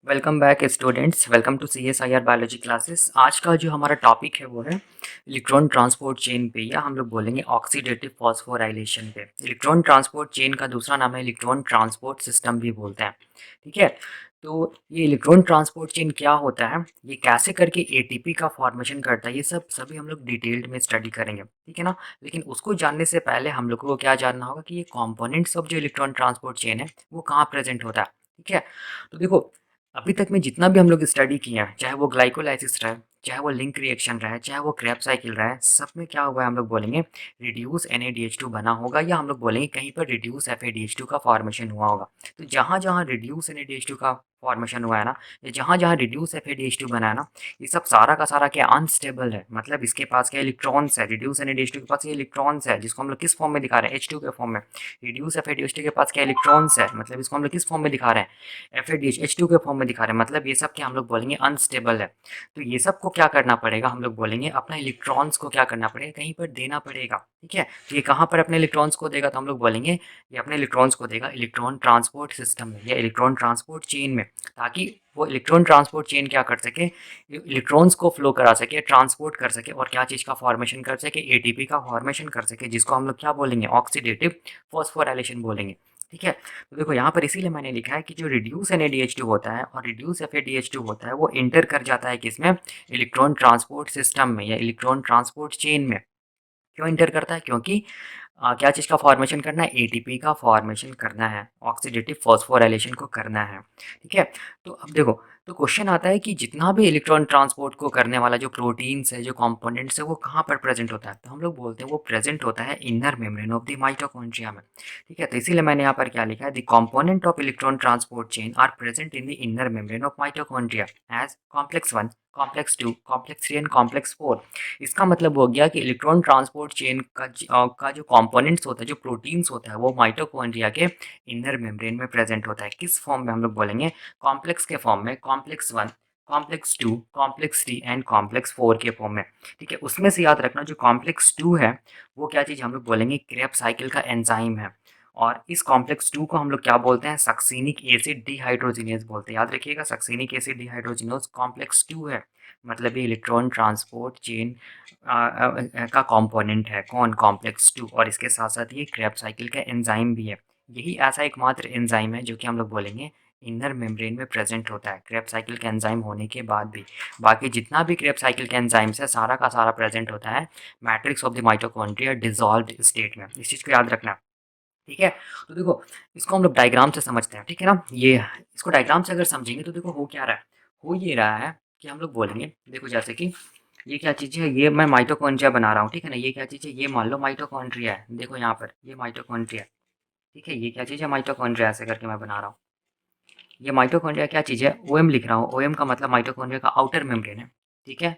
Welcome back students. Welcome to CSIR biology classes. आज का जो हमारा टॉपिक है वो है इलेक्ट्रॉन ट्रांसपोर्ट चेन पे, या हम लोग बोलेंगे ऑक्सीडेटिव फॉस्फोराइलेशन पे। इलेक्ट्रॉन ट्रांसपोर्ट चेन का दूसरा नाम है इलेक्ट्रॉन ट्रांसपोर्ट सिस्टम भी बोलते हैं। ठीक है, तो ये इलेक्ट्रॉन ट्रांसपोर्ट चेन क्या होता है, ये कैसे करके ATP का फॉर्मेशन करता है, ये सब सभी हम लोग डिटेल्ड में स्टडी करेंगे। ठीक है ना। लेकिन उसको जानने से पहले हम लोगों को क्या जानना होगा कि ये कॉम्पोनेंट्स ऑफ जो इलेक्ट्रॉन ट्रांसपोर्ट चेन है वो कहाँ प्रेजेंट होता है। ठीक है, तो देखो अभी तक में जितना भी हम लोग स्टडी किए हैं, चाहे वो ग्लाइकोलाइसिस रहा है, चाहे वो लिंक रिएक्शन रहा है, चाहे वो क्रेब साइकिल रहा है, सब में क्या हुआ है हम लोग बोलेंगे रिड्यूस NaDH2 बना होगा, या हम लोग बोलेंगे कहीं पर रिड्यूस FADH2 का फॉर्मेशन हुआ होगा। तो जहाँ जहाँ रिड्यूस NaDH2 का फॉर्मेशन हुआ है ना, या जहाँ जहाँ रिड्यूस FADH2 बना है ना, ये सब सारा का सारा क्या अनस्टेबल है। मतलब इसके पास क्या इलेक्ट्रॉन्स है, रिड्यूस NaDH2 के पास ये इलेक्ट्रॉन्स है, जिसको हम लोग किस फॉर्म में दिखा रहे हैं, H2 के फॉर्म में। रिड्यूस FADH2 के पास क्या इलेक्ट्रॉन्स है, मतलब इसको हम लोग किस फॉर्म में दिखा रहे हैं, FADH H2 के फॉर्म में दिखा रहे हैं। मतलब ये सब क्या हम लोग बोलेंगे अनस्टेबल है। तो ये सब को क्या करना पड़ेगा, हम लोग बोलेंगे अपना इलेक्ट्रॉन्स को क्या करना पड़ेगा, कहीं पर देना पड़ेगा। ठीक है, तो ये कहाँ पर अपने इलेक्ट्रॉन्स को देगा, तो हम लोग बोलेंगे ये अपने इलेक्ट्रॉन्स को देगा इलेक्ट्रॉन ट्रांसपोर्ट सिस्टम में या इलेक्ट्रॉन ट्रांसपोर्ट चेन में, ताकि वो इलेक्ट्रॉन ट्रांसपोर्ट चेन क्या कर सके, इलेक्ट्रॉन्स को फ्लो करा सके, ट्रांसपोर्ट कर सके, और क्या चीज़ का फॉर्मेशन कर सके, ATP का फॉर्मेशन कर सके, जिसको हम लोग क्या बोलेंगे ऑक्सीडेटिव फॉस्फोराइलेशन बोलेंगे। ठीक है, तो देखो यहाँ पर इसीलिए मैंने लिखा है कि जो रिड्यूस NaDH2 होता है और रिड्यूस FADH2 होता है वो इंटर कर जाता है किसमें, इलेक्ट्रॉन ट्रांसपोर्ट सिस्टम में या इलेक्ट्रॉन ट्रांसपोर्ट चेन में। क्यों इंटर करता है, क्योंकि क्या चीज़ का फॉर्मेशन करना है, ATP का फॉर्मेशन करना है, ऑक्सीडेटिव फॉस्फोराइलेशन को करना है। ठीक है, तो अब देखो, तो क्वेश्चन आता है कि जितना भी इलेक्ट्रॉन ट्रांसपोर्ट को करने वाला जो प्रोटीन्स है, जो कंपोनेंट्स है, वो कहाँ पर प्रेजेंट होता है, तो हम लोग बोलते हैं वो प्रेजेंट होता है inner membrane of the mitochondria में। ठीक है, तो इसीलिए मैंने यहाँ पर क्या लिखा है, the component of electron transport chain are present in the inner membrane of mitochondria as complex 1, complex 2, complex 3 and complex 4। इसका मतलब हो गया कि इलेक्ट्रॉन ट्रांसपोर्ट चेन का जो कंपोनेंट्स होता है, जो प्रोटीन्स होता है, वो माइटोकॉन्ड्रिया के इनर मेम्ब्रेन में प्रेजेंट होता है। किस फॉर्म में, हम लोग बोलेंगे कॉम्प्लेक्स के फॉर्म में, complex 1, complex 2, complex 3 and complex 4 के फॉर्म में। ठीक है, उसमें से याद रखना जो कॉम्प्लेक्स 2 है वो क्या चीज़, हम लोग बोलेंगे क्रेब्स साइकिल का एंजाइम है। और इस कॉम्प्लेक्स 2 को हम लोग क्या बोलते हैं, सक्सीनिक एसिड डिहाइड्रोजिनेज बोलते हैं। याद रखिएगा, सक्सीनिक एसिड डिहाइड्रोजिनेज कॉम्प्लेक्स 2 है। मतलब ये इलेक्ट्रॉन ट्रांसपोर्ट चेन का कंपोनेंट है। कौन, कॉम्प्लेक्स 2। और इसके साथ साथ ये क्रेब्स साइकिल का एंजाइम भी है। यही ऐसा एकमात्र एंजाइम है जो कि हम लोग बोलेंगे इनर मेम्ब्रेन में प्रेजेंट होता है, क्रेब्स साइकिल के एंजाइम होने के बाद भी। बाकी जितना भी क्रेब्स साइकिल के एंजाइम्स है सारा का सारा प्रेजेंट होता है matrix of the mitochondria dissolved state में। इस चीज़ को याद रखना। ठीक है, तो देखो इसको हम लोग डायग्राम से समझते हैं। ठीक है ना, ये इसको डायग्राम से अगर समझेंगे तो देखो हो क्या रहा है, हो ये रहा है कि हम लोग बोलेंगे, देखो जैसे कि ये क्या चीज़ है, ये मैं माइटोकॉन्ड्रिया बना रहा हूँ। ठीक है ना, ये क्या चीज़ है, ये मान लो माइटोकॉन्ड्रिया है। देखो यहाँ पर ये माइटोकॉन्ड्रिया। ठीक है, ये क्या चीज़ है, माइटोकॉन्ड्रिया। ऐसे करके मैं बना रहा हूँ। ये माइटोकॉन्ड्रिया क्या चीज़ है, OM लिख रहा हूँ। OM का मतलब माइटोकॉन्ड्रिया का आउटर मेम्ब्रेन है। ठीक है,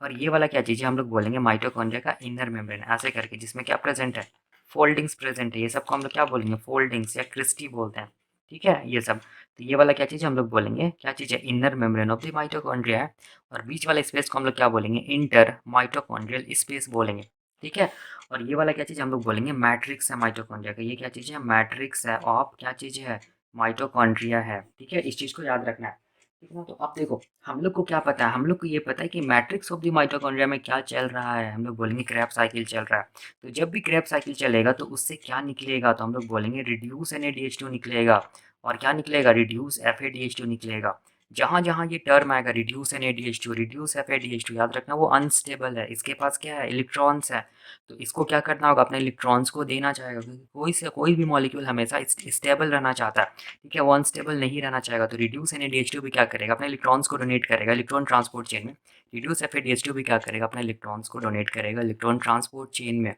और ये वाला क्या चीज़ है, हम लोग बोलेंगे माइटोकॉन्ड्रिया का इनर मेम्ब्रेन। ऐसे करके जिसमें क्या प्रेजेंट है, फोल्डिंग्स प्रेजेंट है। ये सबको हम लोग क्या बोलेंगे, फोल्डिंग्स या क्रिस्टी बोलते हैं। ठीक है, ये सब। तो ये वाला क्या चीज़ है, हम लोग बोलेंगे क्या चीज़ है, inner membrane of the mitochondria है। और बीच वाला स्पेस को हम लोग क्या बोलेंगे, इंटर माइटोकॉन्ड्रियल स्पेस बोलेंगे। ठीक है, और ये वाला क्या चीज़ हम लोग बोलेंगे मैट्रिक्स है माइटोकॉन्ड्रिया का। ये क्या चीज़ है, मैट्रिक्स है ऑफ क्या चीज़ है, माइटोकॉन्ड्रिया है। ठीक है, इस चीज़ को याद रखना है। ठीक है ना, तो अब देखो हम लोग को क्या पता है, हम लोग को ये पता है कि मैट्रिक्स ऑफ द माइटोकॉन्ड्रिया में क्या चल रहा है, हम लोग बोलेंगे क्रैब साइकिल चल रहा है। तो जब भी क्रैब साइकिल चलेगा तो उससे क्या निकलेगा, तो हम लोग बोलेंगे रिड्यूस NaDH2 निकलेगा। और क्या निकलेगा, रिड्यूस FADH2 निकलेगा। जहाँ जहाँ ये टर्म आएगा रिड्यूस NaDH2, रिड्यूस FADH2, याद रखना वो अनस्टेबल है, इसके पास क्या है, इलेक्ट्रॉन्स है। तो इसको क्या करना होगा, अपने इलेक्ट्रॉन्स को देना चाहेगा, क्योंकि कोई भी मॉलिक्यूल हमेशा स्टेबल रहना चाहता है। ठीक है, वो अनस्टेबल नहीं रहना चाहेगा। तो रिड्यूस NaDH2 भी क्या करेगा, अपने इलेक्ट्रॉन्स को डोनेट करेगा इलेक्ट्रॉन ट्रांसपोर्ट चेन में। रिड्यूस FADH2 भी क्या करेगा, अपने इलेक्ट्रॉन्स को डोनेट करेगा इलेक्ट्रॉन ट्रांसपोर्ट चेन में।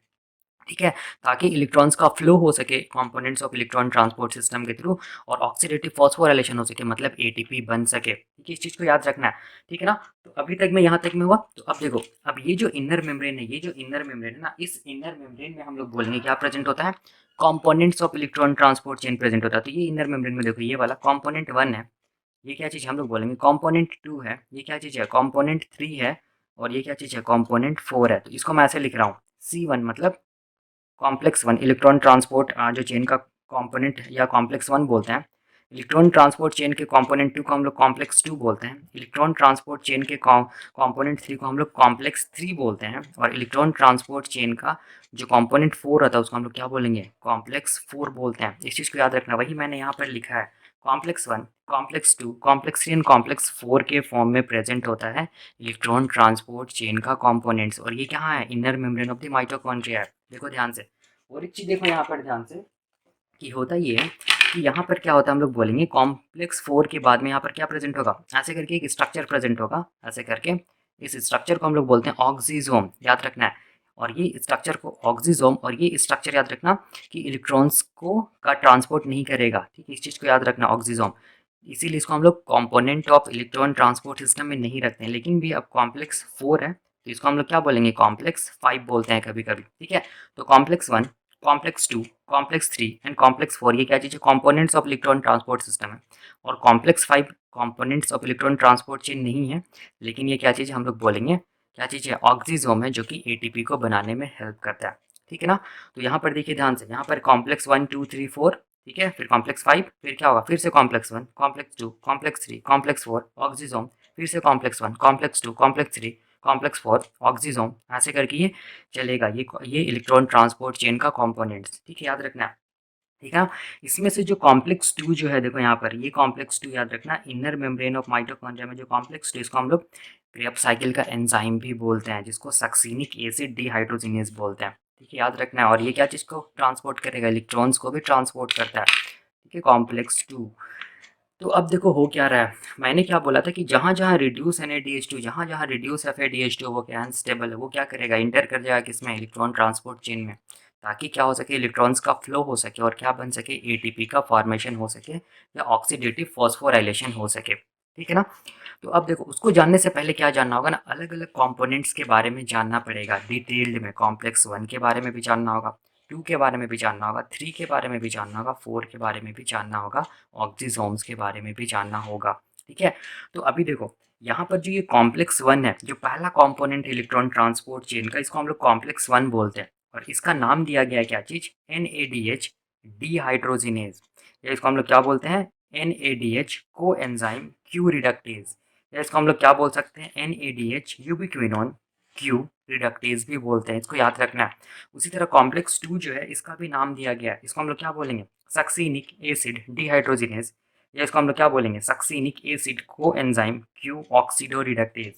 ठीक है, ताकि इलेक्ट्रॉन्स का फ्लो हो सके components of electron transport system के थ्रू, और ऑक्सीडेटिव फॉस्फोराइलेशन हो सके, मतलब ATP बन सके। ठीक है, इस चीज़ को याद रखना है। ठीक है ना, तो अभी तक मैं यहाँ तक में हुआ। तो अब देखो, अब ये जो इनर मेम्ब्रेन है, ये जो इनर मेम्ब्रेन है ना, इस इनर मेम्ब्रेन में हम लोग बोलेंगे क्या प्रेजेंट होता है, components of electron transport chain present होता है। तो ये इनर मेम्ब्रेन में देखो ये वाला कंपोनेंट 1 है, ये क्या चीज़ हम लोग बोलेंगे कंपोनेंट 2 है, ये क्या चीज़ है कंपोनेंट 3 है, और ये क्या चीज़ है कंपोनेंट 4 है। तो इसको मैं ऐसे लिख रहा हूँ C1, मतलब कॉम्प्लेक्स 1 इलेक्ट्रॉन ट्रांसपोर्ट जो चेन का कंपोनेंट या कॉम्प्लेक्स 1 बोलते हैं। इलेक्ट्रॉन ट्रांसपोर्ट चेन के कंपोनेंट 2 को हम लोग कॉम्प्लेक्स 2 बोलते हैं। इलेक्ट्रॉन ट्रांसपोर्ट चेन के कंपोनेंट 3 को हम लोग कॉम्प्लेक्स 3 बोलते हैं। और इलेक्ट्रॉन ट्रांसपोर्ट चेन का जो कंपोनेंट 4 रहता है उसको हम लोग क्या बोलेंगे, कॉम्प्लेक्स 4 बोलते हैं। इस चीज़ को याद रखना, वही मैंने यहाँ पर लिखा है, complex 1, complex 2, complex 3 and complex 4 के फॉर्म में प्रेजेंट होता है इलेक्ट्रॉन ट्रांसपोर्ट चेन का कंपोनेंट्स। और ये कहाँ है, inner membrane of the mitochondria है। देखो ध्यान से, और एक चीज़ देखो यहाँ पर ध्यान से कि होता ये है कि यहाँ पर क्या होता है, हम लोग बोलेंगे कॉम्प्लेक्स 4 के बाद में यहाँ पर क्या प्रेजेंट होगा, ऐसे करके एक स्ट्रक्चर प्रेजेंट होगा, ऐसे करके इस स्ट्रक्चर को हम लोग बोलते हैं ऑक्सीजोम, याद रखना है। और ये स्ट्रक्चर को ऑक्सीजोम, और ये स्ट्रक्चर याद रखना कि इलेक्ट्रॉन्स को का ट्रांसपोर्ट नहीं करेगा, ठीक है, इस चीज़ को याद रखना, ऑक्सीजोम। इसीलिए इसको हम लोग component of electron transport system में नहीं रखते हैं। लेकिन भी अब कॉम्प्लेक्स 4 है तो इसको हम लोग क्या बोलेंगे, कॉम्प्लेक्स 5 बोलते हैं कभी कभी, ठीक है। तो complex 1, complex 2, complex 3 and complex 4 ये क्या चीज़ है, components of electron transport system है। और complex 5 components of electron transport chain नहीं है, लेकिन ये क्या चीज़ है, हम लोग बोलेंगे क्या चीज़ है, ऑक्सीजोम है, जो कि एटीपी को बनाने में हेल्प करता है, ठीक है ना। तो यहाँ पर देखिए ध्यान से, यहाँ पर कॉम्प्लेक्स 1 2 3 4, ठीक है, फिर कॉम्प्लेक्स 5, फिर क्या होगा, फिर से complex 1, complex 2, complex 3, complex 4, oxysome, फिर से complex 1, complex 2, complex 3, complex 4, oxysome, ऐसे करके ये चलेगा। ये इलेक्ट्रॉन ट्रांसपोर्ट चेन का कंपोनेंट्स, ठीक है, याद रखना है, ठीक है। इसमें से जो कॉम्प्लेक्स 2 जो है, देखो यहाँ पर ये कॉम्प्लेक्स 2 याद रखना, इनर मेम्ब्रेन ऑफ माइटोकॉन्ड्रिया में जो कॉम्प्लेक्स 2, इसको हम लोग क्रेब्स साइकिल का एंजाइम भी बोलते हैं, जिसको सक्सीनिक एसिड डिहाइड्रोजिनेज बोलते हैं, ठीक है, याद रखना है। और ये क्या चीज़ को ट्रांसपोर्ट करेगा, इलेक्ट्रॉन्स को भी ट्रांसपोर्ट करता है, ठीक है, कॉम्प्लेक्स 2। तो अब देखो हो क्या रहा है, मैंने क्या बोला था कि जहाँ जहाँ रिड्यूस NADH2, जहाँ जहाँ रिड्यूस FADH2 वो क्या अनस्टेबल है, वो क्या करेगा, इंटर कर जाएगा किसमें, इलेक्ट्रॉन ट्रांसपोर्ट चेन में, ताकि क्या हो सके, इलेक्ट्रॉन्स का फ्लो हो सके और क्या बन सके, ATP का फॉर्मेशन हो सके या ऑक्सीडेटिव फॉस्फोराइलेशन हो सके, ठीक है ना। तो अब देखो उसको जानने से पहले क्या जानना होगा ना, अलग अलग कॉम्पोनेंट्स के बारे में जानना पड़ेगा डिटेल्ड में। कॉम्प्लेक्स 1 के बारे में भी जानना होगा, 2 के बारे में भी जानना होगा, 3 के बारे में भी जानना होगा, 4 के बारे में भी जानना होगा, ऑक्सीजोम्स के बारे में भी जानना होगा, ठीक है। तो अभी देखो यहाँ पर जो ये कॉम्प्लेक्स 1 है, जो पहला कॉम्पोनेंट इलेक्ट्रॉन ट्रांसपोर्ट चेन का, इसको हम लोग कॉम्प्लेक्स 1 बोलते हैं। और इसका नाम दिया गया है क्या चीज़, NADH डिहाइड्रोजिनेज, या इसको हम लोग क्या बोलते हैं, NADH को एंजाइम क्यू रिडक्टेज, या इसको हम लोग क्या बोल सकते हैं, NADH यूबिक्विनोन क्यू रिडक्टेज भी बोलते हैं, इसको याद रखना है। उसी तरह कॉम्प्लेक्स 2 जो है, इसका भी नाम दिया गया है, इसको हम लोग क्या बोलेंगे, सक्सीनिक एसिड डिहाइड्रोजिनेज, या इसको हम लोग क्या बोलेंगे, सक्सीनिक एसिड को एंजाइम क्यू ऑक्सीडो रिडक्टेज,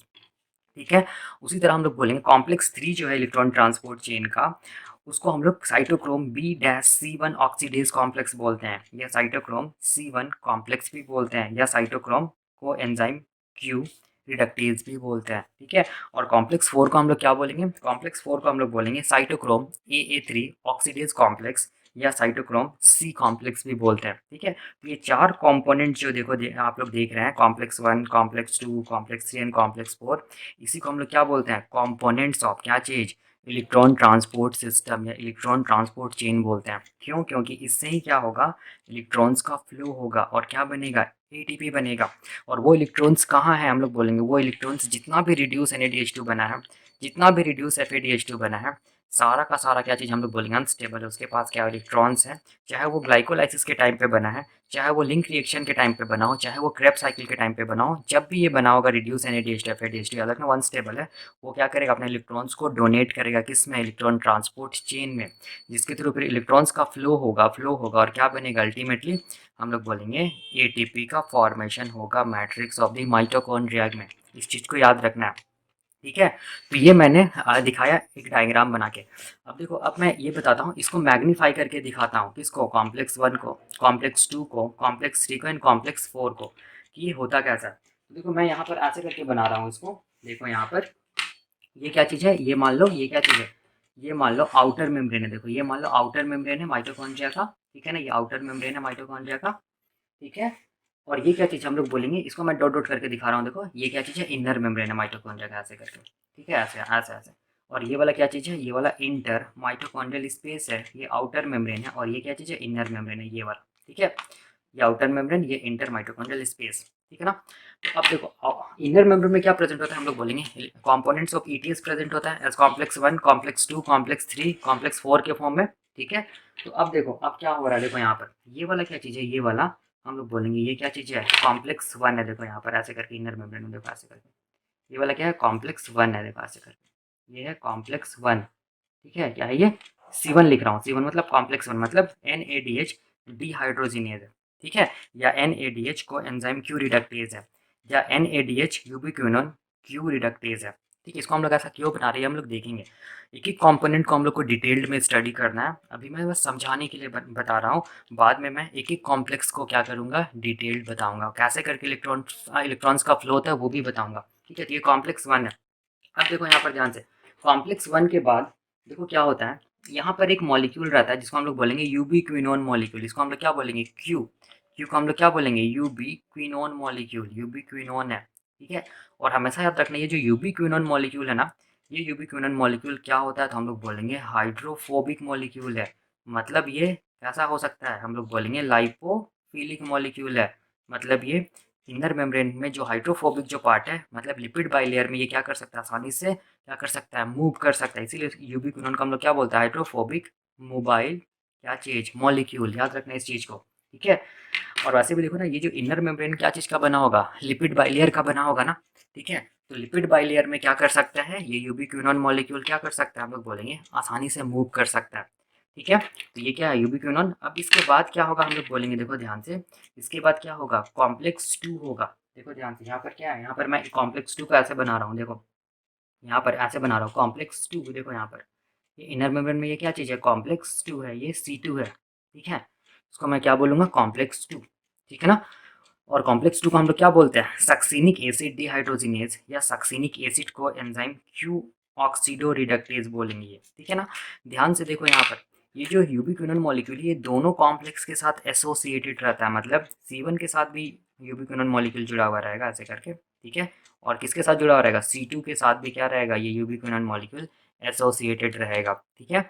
ठीक है। उसी तरह हम लोग बोलेंगे कॉम्प्लेक्स 3 जो है इलेक्ट्रॉन ट्रांसपोर्ट चेन का, उसको हम लोग साइटोक्रोम B-C1 ऑक्सीडेज कॉम्प्लेक्स बोलते हैं, या साइटोक्रोम C1 कॉम्प्लेक्स भी बोलते हैं, या साइटोक्रोम को एंजाइम Q रिडक्टेज भी बोलते हैं, ठीक है। और कॉम्प्लेक्स 4 को हम लोग क्या बोलेंगे, कॉम्प्लेक्स 4 को हम लोग बोलेंगे साइटोक्रोम AA3 ऑक्सीडेज कॉम्प्लेक्स, या साइटोक्रोम C कॉम्प्लेक्स भी बोलते हैं, ठीक है। तो ये 4 कंपोनेंट जो देखो आप लोग देख रहे हैं, complex 1, complex 2, complex 3 and complex 4, इसी को हम लोग क्या बोलते हैं, कंपोनेंट्स ऑफ क्या चीज़, इलेक्ट्रॉन ट्रांसपोर्ट सिस्टम या इलेक्ट्रॉन ट्रांसपोर्ट चेन बोलते हैं। क्यों, क्योंकि इससे ही क्या होगा, इलेक्ट्रॉन्स का फ्लो होगा और क्या बनेगा, ATP बनेगा। और वो इलेक्ट्रॉन्स कहाँ है, हम लोग बोलेंगे वो इलेक्ट्रॉन्स जितना भी रिड्यूस NADH2 बना है, जितना भी रिड्यूस FADH2 बना है, सारा का सारा क्या चीज़ हम लोग बोलेंगे अनस्टेबल है, उसके पास क्या इलेक्ट्रॉन्स है, चाहे वो ग्लाइकोलाइसिस के टाइम पे बना है, चाहे वो लिंक रिएक्शन के टाइम पे बना हो, चाहे वो क्रेब्स साइकिल के टाइम पे बना हो, जब भी ये बना होगा रिड्यूस NADH2 FADH2, याद रखना अनस्टेबल है, वो क्या करेगा, अपने इलेक्ट्रॉन्स को डोनेट करेगा किस में, इलेक्ट्रॉन ट्रांसपोर्ट चेन में, जिसके थ्रू फिर इलेक्ट्रॉन्स का फ्लो होगा और क्या बनेगा, अल्टीमेटली हम लोग बोलेंगे ATP का फॉर्मेशन होगा मैट्रिक्स ऑफ द माइटोकॉन्ड्रिया में। इस चीज़ को याद रखना है, ठीक है। तो ये मैंने दिखाया एक डायग्राम बना के। अब देखो, अब मैं ये बताता हूँ, इसको मैग्नीफाई करके दिखाता हूँ, किसको, कॉम्प्लेक्स 1 को, कॉम्प्लेक्स 2 को, कॉम्प्लेक्स 3 को एंड कॉम्प्लेक्स 4 को, कि ये होता कैसा है। तो देखो मैं यहाँ पर ऐसे करके बना रहा हूँ इसको, देखो यहाँ पर ये क्या चीज़ है, ये मान लो ये क्या चीज़ है, ये मान लो आउटर मेम्ब्रेन है, देखो ये मान लो आउटर मेम्ब्रेन है माइटोकॉन्ड्रिया का, ठीक है ना, ये आउटर मेम्ब्रेन है माइटोकॉन्ड्रिया का, ठीक है। और ये क्या चीज़ हम लोग बोलेंगे, इसको मैं डॉट डॉट करके दिखा रहा हूँ, देखो ये क्या चीज़ है, इनर मेम्ब्रेन है माइटोकॉन्ड्रिया का, ऐसे करके, ठीक है, ऐसे ऐसे ऐसे। और ये वाला क्या चीज़ है, ये वाला इंटर माइटोकॉन्ड्रियल स्पेस है, ये आउटर मेम्ब्रेन है, और ये क्या चीज़ है, इनर मेम्ब्रेन है, ये वाला, ठीक है, ये आउटर मेम्ब्रेन, ये इंटर माइटोकॉन्ड्रियल स्पेस, ठीक है ना। तो अब देखो इनर मेम्ब्रेन में क्या प्रेजेंट होता है, हम लोग बोलेंगे कॉम्पोनेंट्स ऑफ ETS प्रेजेंट होता है as complex 1, complex 2, complex 3, complex 4 के फॉर्म में, ठीक है। तो अब देखो अब क्या हो रहा है, देखो यहाँ पर ये वाला क्या चीज़ है, ये वाला हम लोग बोलेंगे ये क्या चीज़ है, कॉम्प्लेक्स वन है। देखो यहाँ पर ऐसे करके इनर मेम्ब्रेन में देखो ऐसे करके, ये वाला क्या है, कॉम्प्लेक्स वन है। देखो ऐसे करके ये है कॉम्प्लेक्स वन। ठीक है, क्या है ये, C1 लिख रहा हूँ। C1 मतलब कॉम्प्लेक्स वन, मतलब NADH डिहाइड्रोजिनेज है। ठीक है, या NADH को एंजाइम क्यू रिडक्टेज है, या NADH यूबिक्विनोन क्यू रिडक्टेज है। ठीक है, इसको हम लोग ऐसा क्यों बना रहे हैं हम लोग देखेंगे। एक एक कंपोनेंट को हम लोग को डिटेल्ड में स्टडी करना है। अभी मैं बस समझाने के लिए बता रहा हूँ, बाद में मैं एक एक कॉम्प्लेक्स को क्या करूँगा, डिटेल्ड बताऊँगा, कैसे करके इलेक्ट्रॉन्स का फ्लो होता है वो भी बताऊँगा। ठीक है, तो ये कॉम्प्लेक्स वन है। अब देखो यहाँ पर ध्यान से, कॉम्प्लेक्स वन के बाद देखो क्या होता है, यहाँ पर एक मॉलिक्यूल रहता है जिसको हम लोग बोलेंगे यूबिक्विनोन मॉलिक्यूल। इसको हम लोग क्या बोलेंगे, क्यू। क्यू को हम लोग क्या बोलेंगे, यूबिक्विनोन मॉलिक्यूल। यूबिक्विनोन है। ठीक है, और हमेशा याद रखना ये जो यूबिक्विनोन मॉलिक्यूल है ना, ये यूबिक्विनोन मॉलिक्यूल क्या होता है, तो हम लोग बोलेंगे हाइड्रोफोबिक मॉलिक्यूल है। मतलब ये कैसा हो सकता है, हम लोग बोलेंगे लाइपोफिलिक मॉलिक्यूल है। मतलब ये इनर मेम्ब्रेन में जो हाइड्रोफोबिक जो पार्ट है, मतलब लिपिड बाइलेयर में, ये क्या कर सकता है, आसानी से क्या कर सकता है, मूव कर सकता है। इसीलिए यूबिक्विनोन को हम लोग क्या बोलते हैं, हाइड्रोफोबिक मोबाइल क्या चीज, मॉलिक्यूल। याद रखना इस चीज को। ठीक है, और वैसे भी देखो ना, ये जो इनर मेम्ब्रेन क्या चीज का बना होगा, लिपिड बाइलेयर का बना होगा ना। ठीक है, तो लिपिड बाइलेयर में क्या कर सकता है, ये यूबिक्विनोन मॉलिक्यूल क्या कर सकता है, हम लोग बोलेंगे आसानी से मूव कर सकता है। ठीक है, तो ये क्या है, यूबिक्विनोन। अब इसके बाद क्या होगा हम लोग बोलेंगे, देखो ध्यान से, इसके बाद क्या होगा, कॉम्प्लेक्स टू होगा। देखो ध्यान से, यहाँ पर क्या है, यहाँ पर मैं कॉम्प्लेक्स टू को ऐसे बना रहा हूँ। देखो यहाँ पर ऐसे बना रहा हूँ कॉम्प्लेक्स टू। देखो यहाँ पर ये इनर मेम्ब्रेन में ये क्या चीज़ है, कॉम्प्लेक्स टू है, ये C2 है। ठीक है, इसको मैं क्या बोलूँगा, कॉम्प्लेक्स टू। ठीक है ना, और कॉम्प्लेक्स टू को हम लोग क्या बोलते हैं, सक्सिनिक एसिड डिहाइड्रोजिनेज, या सक्सिनिक एसिड को एंजाइम क्यू ऑक्सीडो रिडक्टेज बोलेंगे ये। ठीक है ना, ध्यान से देखो यहाँ पर, ये जो यूबिक्विनोन मॉलिक्यूल ये दोनों कॉम्प्लेक्स के साथ एसोसिएटेड रहता है। मतलब C1 के साथ भी यूबिक्विनोन मॉलिक्यूल जुड़ा हुआ रहेगा ऐसे करके। ठीक है, और किसके साथ जुड़ा हुआ रहेगा, C2 के साथ भी क्या रहेगा, ये यूबिक्विनोन मॉलिक्यूल एसोसिएटेड रहेगा। ठीक है,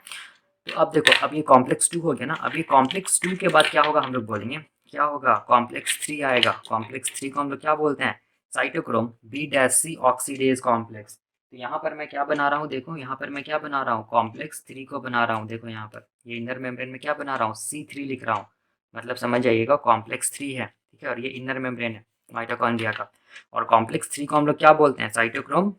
तो अब देखो, अब ये कॉम्प्लेक्स टू हो गया ना। अब ये कॉम्प्लेक्स टू के बाद क्या होगा हम लोग बोलेंगे, क्या होगा, कॉम्प्लेक्स थ्री आएगा। कॉम्प्लेक्स थ्री को हम लोग क्या बोलते हैं, साइटोक्रोम B' ऑक्सीडेज कॉम्प्लेक्स। तो यहाँ पर मैं क्या बना रहा हूँ, देखो यहाँ पर मैं क्या बना रहा हूँ, कॉम्प्लेक्स थ्री को बना रहा हूँ। देखो यहाँ पर ये इनर मेम्ब्रेन में क्या बना रहा हूँ, C3 लिख रहा हूँ। मतलब समझ जाइएगा, कॉम्प्लेक्स थ्री है। ठीक है, और ये इनर मेम्ब्रेन है माइटोकॉन्ड्रिया का। और कॉम्प्लेक्स थ्री को हम लोग क्या बोलते हैं, साइटोक्रोम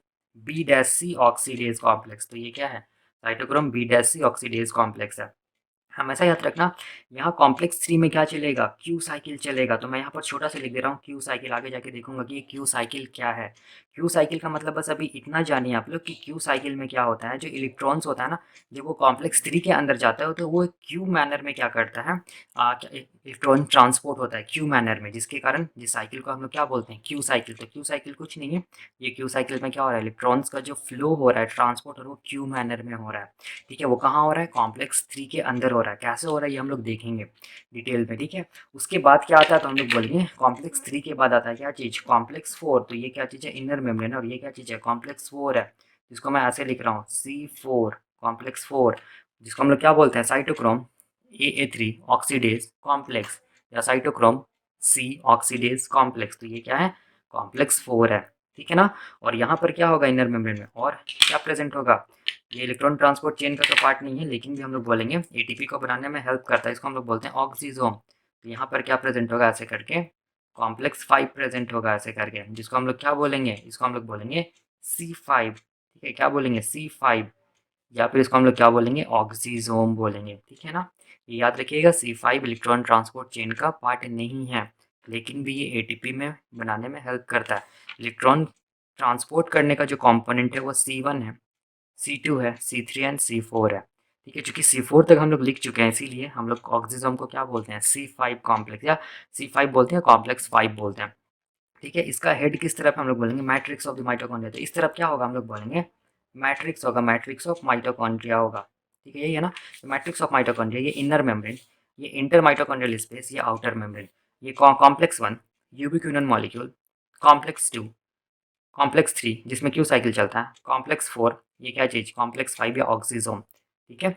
B' ऑक्सीडेज कॉम्प्लेक्स। तो ये क्या है, साइटोक्रोम B' ऑक्सीडेज कॉम्प्लेक्स है। हमेशा याद रखना, यहाँ कॉम्प्लेक्स थ्री में क्या चलेगा, क्यू साइकिल चलेगा। तो मैं यहाँ पर छोटा सा लिख दे रहा हूँ क्यू साइकिल, आगे जाके देखूंगा कि ये क्यू साइकिल क्या है। क्यू साइकिल का मतलब बस अभी इतना जानिए आप लोग कि क्यू साइकिल में क्या होता है, जो इलेक्ट्रॉन्स होता है ना, जब वो कॉम्प्लेक्स थ्री के अंदर जाता है तो वो क्यू मैनर में क्या करता है, इलेक्ट्रॉन ट्रांसपोर्ट होता है क्यू मैनर में, जिसके कारण जिस साइकिल को हम लोग क्या बोलते हैं, क्यू साइकिल। तो क्यू साइकिल कुछ नहीं है, ये क्यू साइकिल में क्या हो रहा है, इलेक्ट्रॉन्स का जो फ्लो हो रहा है, ट्रांसपोर्ट, और वो क्यू मैनर में हो रहा है। ठीक है, वो कहाँ हो रहा है, कॉम्प्लेक्स थ्री के अंदर हो रहा है। कैसे हो रहा है ये हम लोग देखेंगे डिटेल में। ठीक है, उसके बाद क्या आता है, तो हम लोग बोलेंगे कॉम्प्लेक्स थ्री के बाद आता है क्या चीज़, कॉम्प्लेक्स फोर। तो ये क्या चीज़ है, इनर मेम्ब्रेन, और ये क्या चीज़ है, कॉम्प्लेक्स फोर है, जिसको मैं ऐसे लिख रहा हूँ C4, कॉम्प्लेक्स फोर, जिसको हम लोग क्या बोलते हैं, साइटोक्रोम AA3 ऑक्सीडेज कॉम्प्लेक्स, या साइटोक्रोम C ऑक्सीडेज कॉम्प्लेक्स। तो ये क्या है, कॉम्प्लेक्स फोर है। ठीक है ना, और यहाँ पर क्या होगा इनर मेम्ब्रेन में, और क्या प्रेजेंट होगा, ये इलेक्ट्रॉन ट्रांसपोर्ट चेन का तो पार्ट नहीं है, लेकिन भी हम लोग बोलेंगे एटीपी को बनाने में हेल्प करता है। इसको हम लोग बोलते हैं ऑक्सीजोम। तो यहाँ पर क्या प्रेजेंट होगा, ऐसे करके कॉम्प्लेक्स फाइव प्रेजेंट होगा ऐसे करके, जिसको हम लोग क्या बोलेंगे, इसको हम लोग बोलेंगे C5। ठीक है, क्या बोलेंगे, C5, या फिर इसको हम लोग क्या बोलेंगे, ऑक्सीजोम बोलेंगे। ठीक है ना, ये याद रखिएगा, C5 इलेक्ट्रॉन ट्रांसपोर्ट चेन का पार्ट नहीं है, लेकिन भी ये एटीपी में बनाने में हेल्प करता है। इलेक्ट्रॉन ट्रांसपोर्ट करने का जो कॉम्पोनेंट है वो C1 है, C2 है, C3 एंड C4 है। ठीक है, चूंकि C4 तक हम लोग लिख चुके हैं, इसीलिए हम लोग ऑक्सीजोम को क्या बोलते हैं, C5 कॉम्प्लेक्स, या C5 बोलते हैं, कॉम्प्लेक्स 5 बोलते हैं। ठीक है, इसका हेड किस तरफ हम लोग बोलेंगे, मैट्रिक्स ऑफ द माइटोकॉन्ड्रिया। तो इस तरफ क्या होगा, हम लोग बोलेंगे मैट्रिक्स होगा, मैट्रिक्स ऑफ माइटोकॉन्ड्रिया होगा। ठीक है, यही है ना, तो मैट्रिक्स ऑफ माइटोकॉन्ड्रिया, ये इनर मेम्ब्रेन, ये इंटर माइटोकॉन्ड्रियल स्पेस, ये आउटर मेम्ब्रेन, ये complex one ubiquinone molecule, complex two, complex three जिसमें क्यू साइकिल चलता है, कॉम्प्लेक्स फोर, ये क्या चीज़, कॉम्प्लेक्स फाइव या ऑक्सीजोम। ठीक है,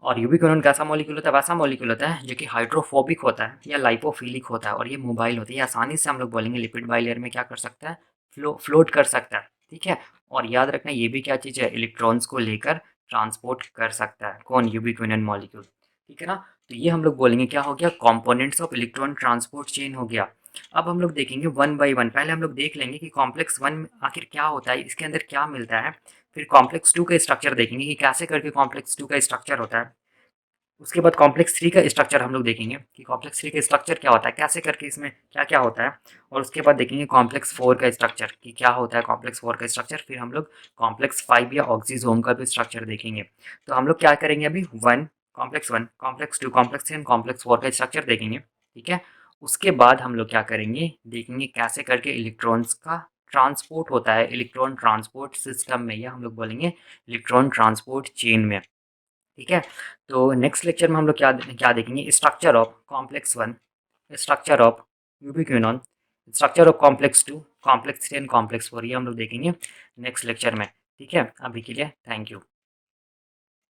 और यूबिक्विनोन कैसा मॉलिक्यूल होता है, वैसा मॉलिक्यूल होता है जो कि हाइड्रोफोबिक होता है या लाइपोफिलिक होता है, और ये मोबाइल होता है, ये आसानी से हम लोग बोलेंगे लिपिड बाइलेयर में क्या कर सकता है, फ्लोट कर सकता है। ठीक है, और याद रखना ये भी क्या चीज़ है, इलेक्ट्रॉन्स को लेकर ट्रांसपोर्ट कर सकता है, कौन, यूबिक्विनोन मॉलिक्यूल। ठीक है ना, तो ये हम लोग बोलेंगे क्या हो गया, components of electron transport chain हो गया। अब हम लोग देखेंगे वन बाय वन। पहले हम लोग देख लेंगे कि कॉम्प्लेक्स वन आखिर क्या होता है, इसके अंदर क्या मिलता है। फिर कॉम्प्लेक्स टू का स्ट्रक्चर देखेंगे कि कैसे करके कॉम्प्लेक्स टू का स्ट्रक्चर होता है। उसके बाद कॉम्प्लेक्स थ्री का स्ट्रक्चर हम लोग देखेंगे कि कॉम्प्लेक्स थ्री का स्ट्रक्चर क्या होता है, कैसे करके इसमें क्या क्या होता है। और उसके बाद देखेंगे कॉम्प्लेक्स फोर का स्ट्रक्चर कि क्या होता है कॉम्प्लेक्स फोर का स्ट्रक्चर। फिर हम लोग कॉम्प्लेक्स फाइव या ऑक्सीजोम का भी स्ट्रक्चर देखेंगे। तो हम लोग क्या करेंगे अभी, one, complex two, complex three and complex four का स्ट्रक्चर देखेंगे, ठीक है। उसके बाद हम लोग क्या करेंगे, देखेंगे कैसे करके इलेक्ट्रॉन्स का ट्रांसपोर्ट होता है इलेक्ट्रॉन ट्रांसपोर्ट सिस्टम में, या हम लोग बोलेंगे इलेक्ट्रॉन ट्रांसपोर्ट चेन में, ठीक है। तो नेक्स्ट लेक्चर में हम लोग क्या क्या देखेंगे, structure of complex one, structure of ubiquinone, structure of complex two, complex three and complex four, ये हम लोग देखेंगे नेक्स्ट लेक्चर में, ठीक है। अभी के लिए थैंक यू।